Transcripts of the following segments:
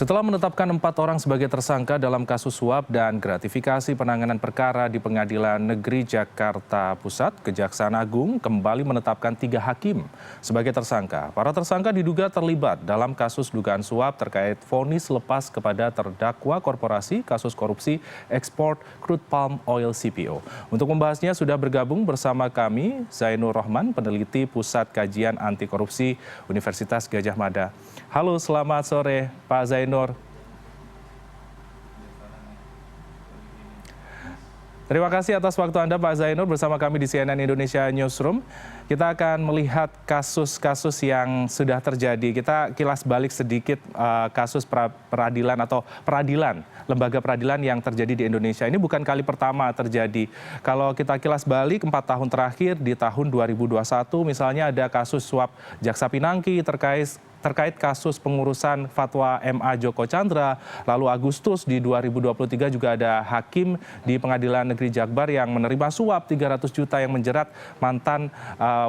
Setelah menetapkan 4 orang sebagai tersangka dalam kasus suap dan gratifikasi penanganan perkara di Pengadilan Negeri Jakarta Pusat, Kejaksaan Agung kembali menetapkan 3 hakim sebagai tersangka. Para tersangka diduga terlibat dalam kasus dugaan suap terkait vonis lepas kepada terdakwa korporasi kasus korupsi ekspor crude palm oil CPO. Untuk membahasnya sudah bergabung bersama kami Zainur Rohman, peneliti Pusat Kajian Anti Korupsi Universitas Gadjah Mada. Halo, selamat sore Pak Zainur. Terima kasih atas waktu Anda Pak Zainur bersama kami di CNN Indonesia Newsroom. Kita akan melihat kasus-kasus yang sudah terjadi. Kita kilas balik sedikit kasus peradilan atau lembaga peradilan yang terjadi di Indonesia. Ini bukan kali pertama terjadi. Kalau kita kilas balik 4 tahun terakhir, di tahun 2021 misalnya ada kasus suap Jaksa Pinangki terkait kasus pengurusan fatwa MA Joko Chandra. Lalu Agustus di 2023 juga ada hakim di Pengadilan Negeri Jakbar yang menerima suap 300 juta yang menjerat mantan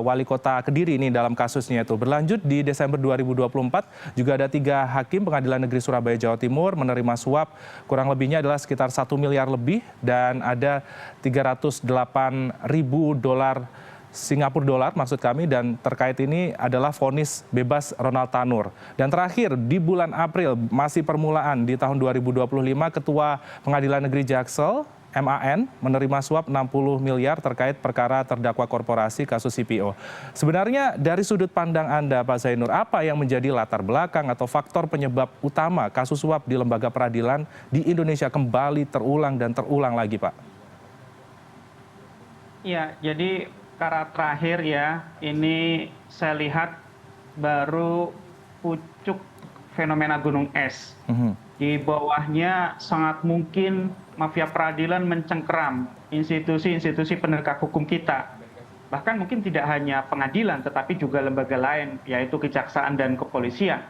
wali kota Kediri ini dalam kasusnya itu. Berlanjut di Desember 2024 juga ada 3 hakim Pengadilan Negeri Surabaya Jawa Timur menerima suap kurang lebihnya adalah sekitar 1 miliar lebih dan ada 308.000 dolar Singapura dolar maksud kami, dan terkait ini adalah vonis bebas Ronald Tanur. Dan terakhir di bulan April masih permulaan di tahun 2025 Ketua Pengadilan Negeri Jaksel MAN menerima suap 60 miliar terkait perkara terdakwa korporasi kasus CPO. Sebenarnya dari sudut pandang Anda Pak Zainur, apa yang menjadi latar belakang atau faktor penyebab utama kasus suap di lembaga peradilan di Indonesia kembali terulang dan terulang lagi Pak? Ya, jadi perkara terakhir ya, ini saya lihat baru pucuk fenomena gunung es. Di bawahnya sangat mungkin mafia peradilan mencengkeram institusi-institusi penegak hukum kita. Bahkan mungkin tidak hanya pengadilan, tetapi juga lembaga lain, yaitu kejaksaan dan kepolisian.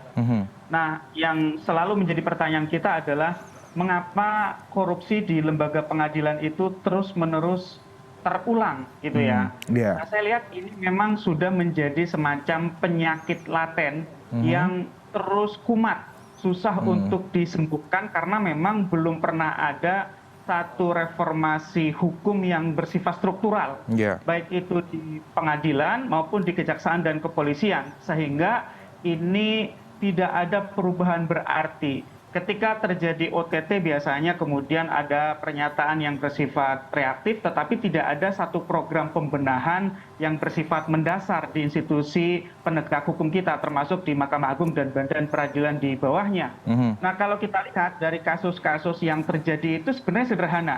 Nah, yang selalu menjadi pertanyaan kita adalah mengapa korupsi di lembaga pengadilan itu terus-menerus terulang gitu ya. Nah, saya lihat ini memang sudah menjadi semacam penyakit laten yang terus kumat, susah untuk disembuhkan karena memang belum pernah ada satu reformasi hukum yang bersifat struktural, baik itu di pengadilan maupun di kejaksaan dan kepolisian, sehingga ini tidak ada perubahan berarti. Ketika terjadi OTT biasanya kemudian ada pernyataan yang bersifat reaktif, tetapi tidak ada satu program pembenahan yang bersifat mendasar di institusi penegak hukum kita, termasuk di Mahkamah Agung dan badan peradilan di bawahnya. Nah, kalau kita lihat dari kasus-kasus yang terjadi itu sebenarnya sederhana,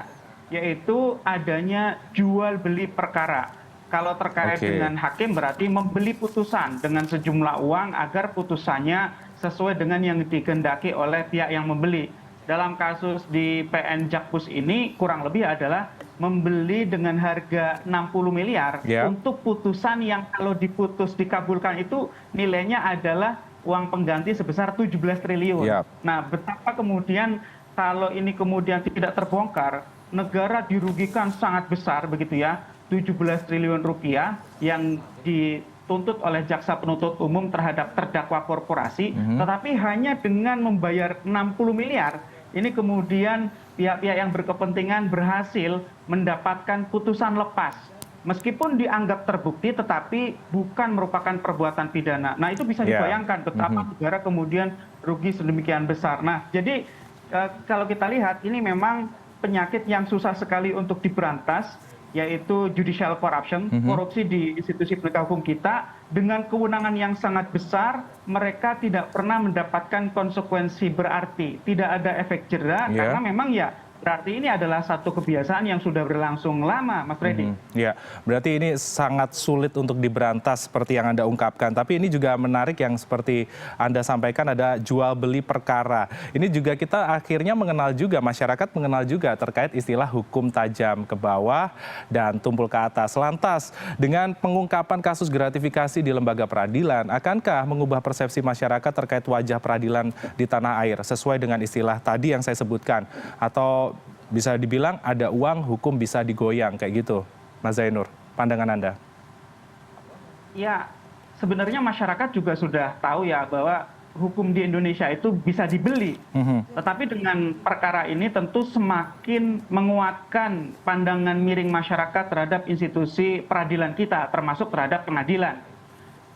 yaitu adanya jual beli perkara. Kalau terkait dengan hakim berarti membeli putusan dengan sejumlah uang agar putusannya sesuai dengan yang dikehendaki oleh pihak yang membeli. Dalam kasus di PN Jakpus ini kurang lebih adalah membeli dengan harga 60 miliar untuk putusan yang kalau diputus dikabulkan itu nilainya adalah uang pengganti sebesar 17 triliun. Nah, betapa kemudian kalau ini kemudian tidak terbongkar, negara dirugikan sangat besar begitu ya. 17 triliun rupiah yang dituntut oleh jaksa penuntut umum terhadap terdakwa korporasi, tetapi hanya dengan membayar 60 miliar, ini kemudian pihak-pihak yang berkepentingan berhasil mendapatkan putusan lepas. Meskipun dianggap terbukti, tetapi bukan merupakan perbuatan pidana. Nah, itu bisa dibayangkan betapa negara kemudian rugi sedemikian besar. Nah, jadi kalau kita lihat, ini memang penyakit yang susah sekali untuk diberantas, yaitu judicial corruption, korupsi di institusi penegak hukum kita, dengan kewenangan yang sangat besar, mereka tidak pernah mendapatkan konsekuensi berarti. Tidak ada efek jera, karena memang ya berarti ini adalah satu kebiasaan yang sudah berlangsung lama, Mas Freddy. Ya, berarti ini sangat sulit untuk diberantas seperti yang Anda ungkapkan. Tapi ini juga menarik yang seperti Anda sampaikan ada jual beli perkara. Ini juga kita akhirnya mengenal juga, masyarakat mengenal juga terkait istilah hukum tajam ke bawah dan tumpul ke atas. Lantas, dengan pengungkapan kasus gratifikasi di lembaga peradilan, akankah mengubah persepsi masyarakat terkait wajah peradilan di tanah air sesuai dengan istilah tadi yang saya sebutkan? Atau bisa dibilang ada uang, hukum bisa digoyang kayak gitu, Mas Zainur, pandangan Anda? Ya, sebenarnya masyarakat juga sudah tahu ya bahwa hukum di Indonesia itu bisa dibeli. Tetapi dengan perkara ini tentu semakin menguatkan pandangan miring masyarakat terhadap institusi peradilan kita, termasuk terhadap pengadilan.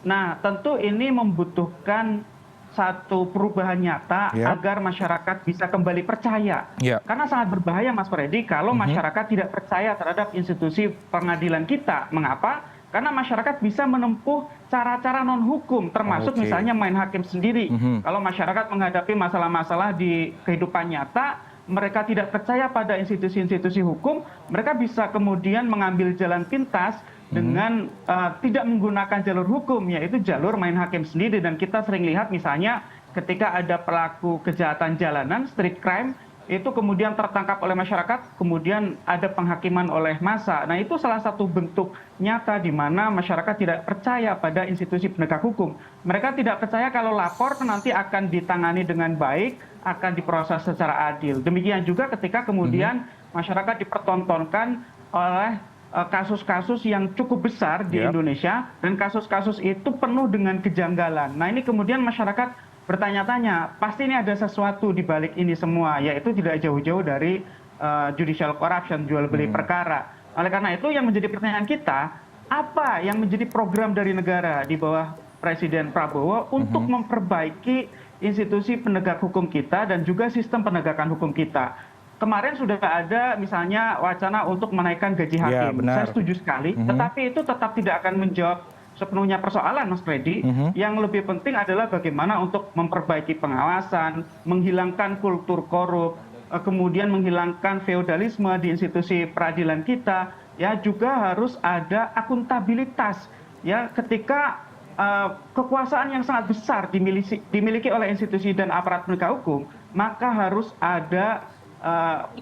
Nah, tentu ini membutuhkan satu perubahan nyata agar masyarakat bisa kembali percaya. Karena sangat berbahaya, Mas Freddy, kalau masyarakat tidak percaya terhadap institusi pengadilan kita. Mengapa? Karena masyarakat bisa menempuh cara-cara non-hukum, termasuk misalnya main hakim sendiri. Kalau masyarakat menghadapi masalah-masalah di kehidupan nyata, mereka tidak percaya pada institusi-institusi hukum, mereka bisa kemudian mengambil jalan pintas dengan tidak menggunakan jalur hukum, yaitu jalur main hakim sendiri. Dan kita sering lihat misalnya ketika ada pelaku kejahatan jalanan, street crime, itu kemudian tertangkap oleh masyarakat, kemudian ada penghakiman oleh massa. Nah, itu salah satu bentuk nyata di mana masyarakat tidak percaya pada institusi penegak hukum. Mereka tidak percaya kalau lapor nanti akan ditangani dengan baik, akan diproses secara adil. Demikian juga ketika kemudian masyarakat dipertontonkan oleh kasus-kasus yang cukup besar di Indonesia, dan kasus-kasus itu penuh dengan kejanggalan. Nah, ini kemudian masyarakat bertanya-tanya, pasti ini ada sesuatu di balik ini semua, yaitu tidak jauh-jauh dari judicial corruption, jual beli perkara. Oleh karena itu yang menjadi pertanyaan kita, apa yang menjadi program dari negara di bawah Presiden Prabowo untuk memperbaiki institusi penegak hukum kita dan juga sistem penegakan hukum kita. Kemarin sudah ada misalnya wacana untuk menaikkan gaji hakim. Saya setuju sekali, tetapi itu tetap tidak akan menjawab sepenuhnya persoalan, Mas Freddy. Yang lebih penting adalah bagaimana untuk memperbaiki pengawasan, menghilangkan kultur korup, kemudian menghilangkan feodalisme di institusi peradilan kita. Ya, juga harus ada akuntabilitas. Ya, ketika kekuasaan yang sangat besar dimiliki oleh institusi dan aparat penegak hukum, maka harus ada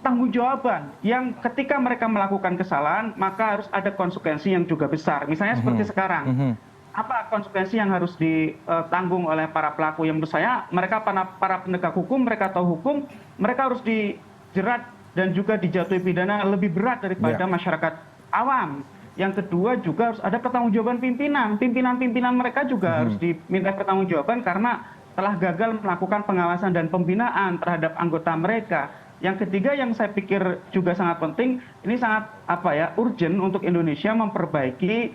tanggung-jawaban yang ketika mereka melakukan kesalahan, maka harus ada konsekuensi yang juga besar. Misalnya seperti sekarang, apa konsekuensi yang harus ditanggung oleh para pelaku? Yang menurut saya, mereka para penegak hukum, mereka tahu hukum, mereka harus dijerat dan juga dijatuhi pidana lebih berat daripada masyarakat awam. Yang kedua juga harus ada pertanggungjawaban pimpinan. Pimpinan mereka juga harus diminta pertanggungjawaban karena telah gagal melakukan pengawasan dan pembinaan terhadap anggota mereka. Yang ketiga yang saya pikir juga sangat penting, ini sangat urgent untuk Indonesia memperbaiki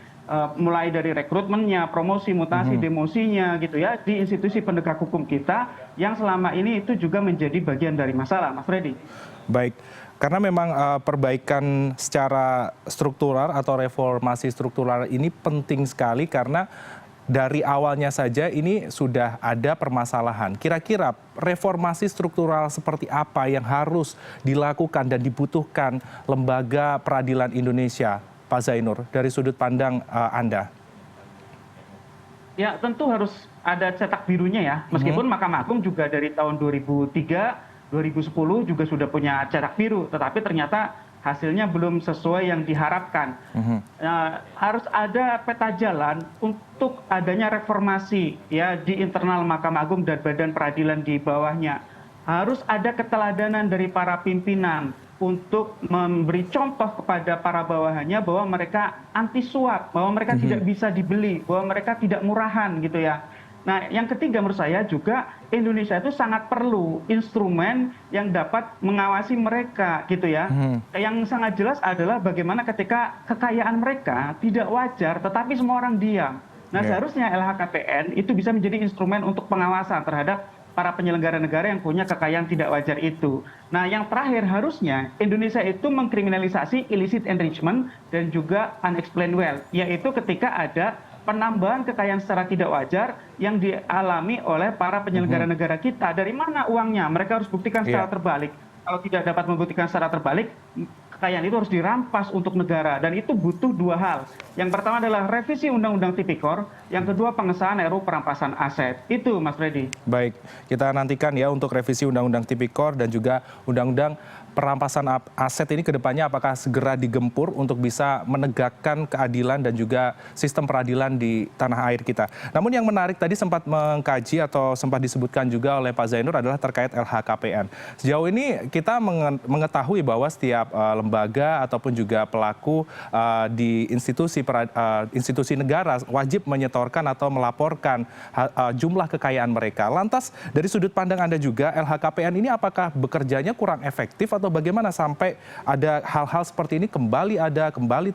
mulai dari rekrutmennya, promosi, mutasi, demosinya gitu ya di institusi penegak hukum kita yang selama ini itu juga menjadi bagian dari masalah, Mas Freddy. Baik, karena memang perbaikan secara struktural atau reformasi struktural ini penting sekali karena dari awalnya saja ini sudah ada permasalahan. Kira-kira reformasi struktural seperti apa yang harus dilakukan dan dibutuhkan lembaga peradilan Indonesia, Pak Zainur, dari sudut pandang Anda? Ya, tentu harus ada cetak birunya ya. Meskipun Mahkamah Agung juga dari tahun 2003, 2010 juga sudah punya cetak biru, tetapi ternyata hasilnya belum sesuai yang diharapkan. Harus ada peta jalan untuk adanya reformasi ya di internal Mahkamah Agung dan badan peradilan di bawahnya. Harus ada keteladanan dari para pimpinan untuk memberi contoh kepada para bawahannya bahwa mereka anti suap, bahwa mereka tidak bisa dibeli, bahwa mereka tidak murahan gitu ya. Nah, yang ketiga menurut saya juga Indonesia itu sangat perlu instrumen yang dapat mengawasi mereka gitu ya. Yang sangat jelas adalah bagaimana ketika kekayaan mereka tidak wajar tetapi semua orang diam. Nah, seharusnya LHKPN itu bisa menjadi instrumen untuk pengawasan terhadap para penyelenggara negara yang punya kekayaan tidak wajar itu. Nah, yang terakhir harusnya Indonesia itu mengkriminalisasi illicit enrichment dan juga unexplained wealth, yaitu ketika ada penambahan kekayaan secara tidak wajar yang dialami oleh para penyelenggara negara kita. Dari mana uangnya? Mereka harus buktikan secara terbalik. Kalau tidak dapat membuktikan secara terbalik, kekayaan itu harus dirampas untuk negara. Dan itu butuh dua hal. Yang pertama adalah revisi Undang-Undang Tipikor, yang kedua pengesahan RUU perampasan aset. Itu, Mas Freddy. Baik, kita nantikan ya untuk revisi Undang-Undang Tipikor dan juga Undang-Undang perampasan aset ini ke depannya apakah segera digempur untuk bisa menegakkan keadilan dan juga sistem peradilan di tanah air kita. Namun yang menarik tadi sempat mengkaji atau sempat disebutkan juga oleh Pak Zainur adalah terkait LHKPN. Sejauh ini kita mengetahui bahwa setiap lembaga lembaga ataupun juga pelaku di institusi negara wajib menyetorkan atau melaporkan jumlah kekayaan mereka. Lantas dari sudut pandang Anda juga, LHKPN ini apakah bekerjanya kurang efektif atau bagaimana sampai ada hal-hal seperti ini kembali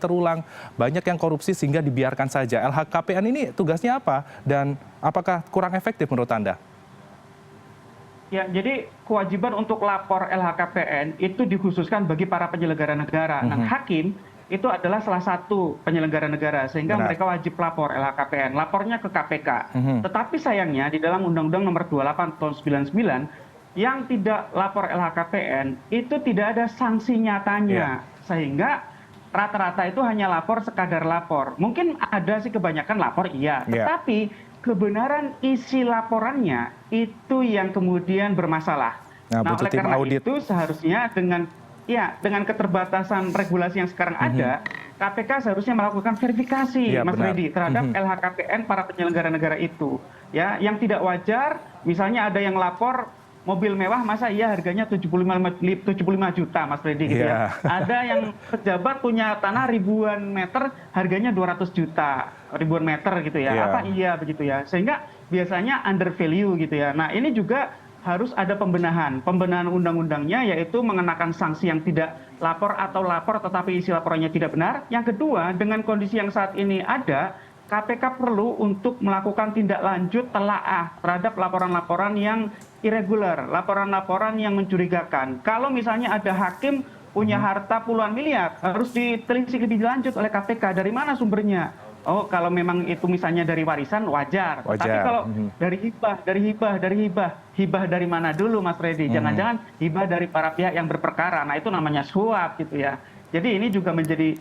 terulang, banyak yang korupsi sehingga dibiarkan saja. LHKPN ini tugasnya apa dan apakah kurang efektif menurut Anda? Ya, jadi kewajiban untuk lapor LHKPN itu dikhususkan bagi para penyelenggara negara. Nah, hakim itu adalah salah satu penyelenggara negara, sehingga mereka wajib lapor LHKPN, lapornya ke KPK. Tetapi sayangnya di dalam Undang-Undang Nomor 28 Tahun 99 yang tidak lapor LHKPN itu tidak ada sanksi nyatanya, sehingga rata-rata itu hanya lapor sekadar lapor. Mungkin ada sih kebanyakan lapor, iya, tetapi kebenaran isi laporannya itu yang kemudian bermasalah. Nah, oleh karena itu seharusnya dengan keterbatasan regulasi yang sekarang ada, KPK seharusnya melakukan verifikasi, Mas Freddy, terhadap LHKPN para penyelenggara negara itu. Ya, yang tidak wajar, misalnya ada yang lapor mobil mewah, masa iya harganya 75 juta, Mas Freddy, gitu ya. Ada yang pejabat punya tanah ribuan meter, harganya 200 juta, ribuan meter gitu ya. Apa iya begitu ya? Sehingga biasanya under value gitu ya. Nah, ini juga harus ada pembenahan undang-undangnya, yaitu mengenakan sanksi yang tidak lapor atau lapor tetapi isi laporannya tidak benar. Yang kedua, dengan kondisi yang saat ini ada, KPK perlu untuk melakukan tindak lanjut telaah terhadap laporan-laporan yang irregular, laporan-laporan yang mencurigakan. Kalau misalnya ada hakim punya harta puluhan miliar, harus ditelisik lebih lanjut oleh KPK. Dari mana sumbernya? Oh, kalau memang itu misalnya dari warisan, wajar. Tapi kalau dari hibah dari mana dulu, Mas Freddy? Jangan-jangan hibah dari para pihak yang berperkara. Nah, itu namanya suap gitu ya. Jadi ini juga menjadi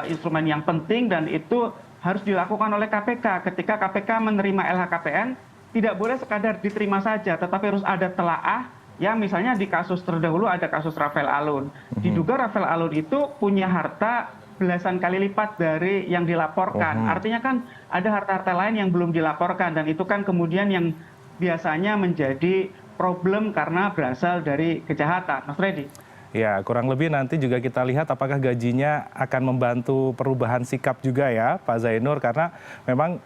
instrumen yang penting dan itu harus dilakukan oleh KPK. Ketika KPK menerima LHKPN, tidak boleh sekadar diterima saja, tetapi harus ada telaah. Ya, misalnya di kasus terdahulu ada kasus Rafael Alun. Diduga Rafael Alun itu punya harta belasan kali lipat dari yang dilaporkan. Artinya kan ada harta-harta lain yang belum dilaporkan, dan itu kan kemudian yang biasanya menjadi problem karena berasal dari kejahatan. Mas Freddy. Ya, kurang lebih nanti juga kita lihat apakah gajinya akan membantu perubahan sikap juga ya, Pak Zainur, karena memang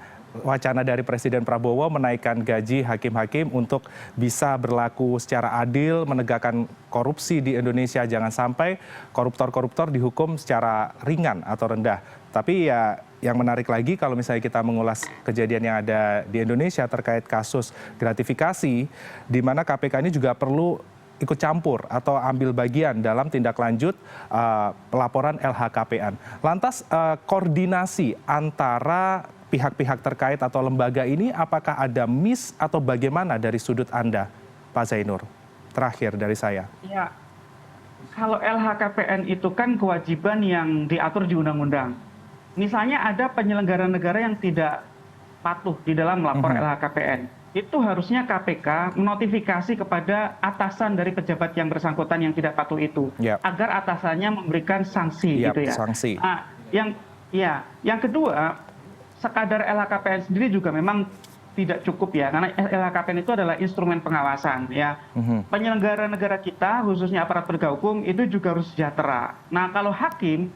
wacana dari Presiden Prabowo menaikkan gaji hakim-hakim untuk bisa berlaku secara adil, menegakkan korupsi di Indonesia. Jangan sampai koruptor-koruptor dihukum secara ringan atau rendah. Tapi ya yang menarik lagi kalau misalnya kita mengulas kejadian yang ada di Indonesia terkait kasus gratifikasi, di mana KPK ini juga perlu ikut campur atau ambil bagian dalam tindak lanjut pelaporan LHKPN. Lantas koordinasi antara pihak-pihak terkait atau lembaga ini apakah ada miss atau bagaimana dari sudut Anda, Pak Zainur? Terakhir dari saya. Ya, kalau LHKPN itu kan kewajiban yang diatur di undang-undang. Misalnya ada penyelenggara negara yang tidak patuh di dalam melapor LHKPN. Itu harusnya KPK menotifikasi kepada atasan dari pejabat yang bersangkutan yang tidak patuh itu, agar atasannya memberikan sanksi, gitu ya. Sanksi. Nah, yang kedua, sekadar LHKPN sendiri juga memang tidak cukup ya, karena LHKPN itu adalah instrumen pengawasan ya. Penyelenggara negara kita, khususnya aparat penegak hukum, itu juga harus sejahtera. Nah, kalau hakim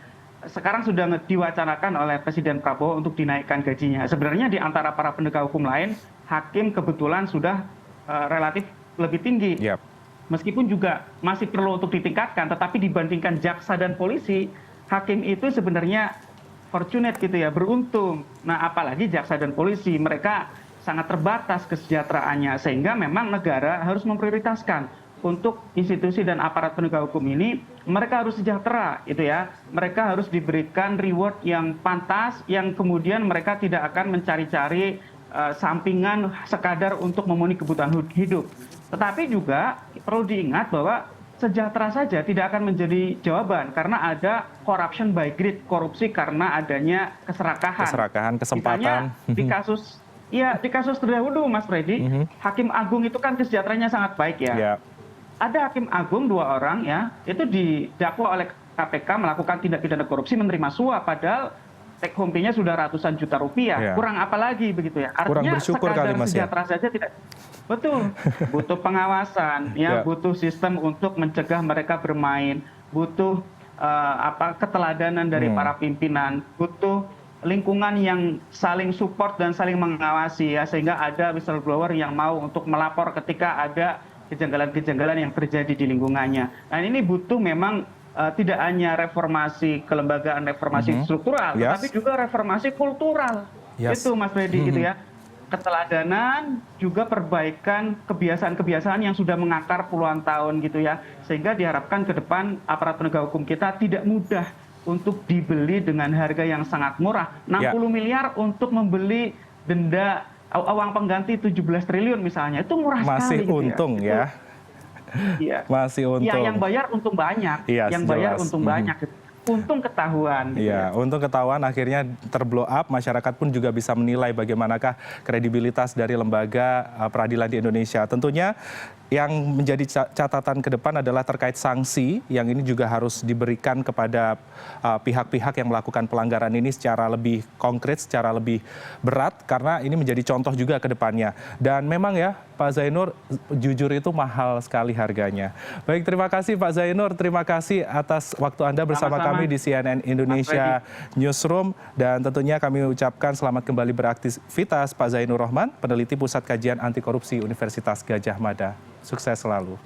sekarang sudah diwacanakan oleh Presiden Prabowo untuk dinaikkan gajinya. Sebenarnya di antara para penegak hukum lain, hakim kebetulan sudah relatif lebih tinggi. Meskipun juga masih perlu untuk ditingkatkan, tetapi dibandingkan jaksa dan polisi, hakim itu sebenarnya fortunate gitu ya, beruntung. Nah, apalagi jaksa dan polisi, mereka sangat terbatas kesejahteraannya, sehingga memang negara harus memprioritaskan untuk institusi dan aparat penegak hukum ini, mereka harus sejahtera, gitu ya. Mereka harus diberikan reward yang pantas, yang kemudian mereka tidak akan mencari-cari sampingan sekadar untuk memenuhi kebutuhan hidup. Tetapi juga perlu diingat bahwa sejahtera saja tidak akan menjadi jawaban, karena ada corruption by greed, korupsi karena adanya keserakahan. Keserakahan, kesempatan. Misalnya, di kasus terdahulu, Mas Freddy, Hakim Agung itu kan kesejahteraannya sangat baik ya. Ada Hakim Agung 2 orang ya, itu didakwa oleh KPK melakukan tindak pidana korupsi, menerima suap, padahal take home fee-nya sudah ratusan juta rupiah. Kurang apa lagi begitu ya? Artinya sekadar sejahtera saja tidak. Betul, butuh pengawasan, ya, butuh sistem untuk mencegah mereka bermain, butuh keteladanan dari para pimpinan, butuh lingkungan yang saling support dan saling mengawasi ya, sehingga ada whistleblower yang mau untuk melapor ketika ada kejanggalan-kejanggalan yang terjadi di lingkungannya. Nah ini butuh memang tidak hanya reformasi kelembagaan, reformasi struktural, tetapi juga reformasi kultural. Itu Mas Freddy gitu ya. Keteladanan, juga perbaikan kebiasaan-kebiasaan yang sudah mengakar puluhan tahun gitu ya. Sehingga diharapkan ke depan aparat penegak hukum kita tidak mudah untuk dibeli dengan harga yang sangat murah. 60 miliar untuk membeli denda uang pengganti 17 triliun misalnya, itu murah sekali. Masih untung gitu ya. Iya. Masih untung. Ya, yang bayar untung banyak. Yang bayar untung banyak. Untung ketahuan. Iya, untung ketahuan akhirnya terblow up, masyarakat pun juga bisa menilai bagaimanakah kredibilitas dari lembaga peradilan di Indonesia. Tentunya yang menjadi catatan ke depan adalah terkait sanksi yang ini juga harus diberikan kepada pihak-pihak yang melakukan pelanggaran ini secara lebih konkret, secara lebih berat, karena ini menjadi contoh juga ke depannya. Dan memang ya Pak Zainur, jujur itu mahal sekali harganya. Baik, terima kasih Pak Zainur, terima kasih atas waktu Anda bersama kami di CNN Indonesia Newsroom. Dan tentunya kami ucapkan selamat kembali beraktivitas Pak Zainur Rohman, peneliti Pusat Kajian Anti Korupsi Universitas Gadjah Mada. Sukses selalu.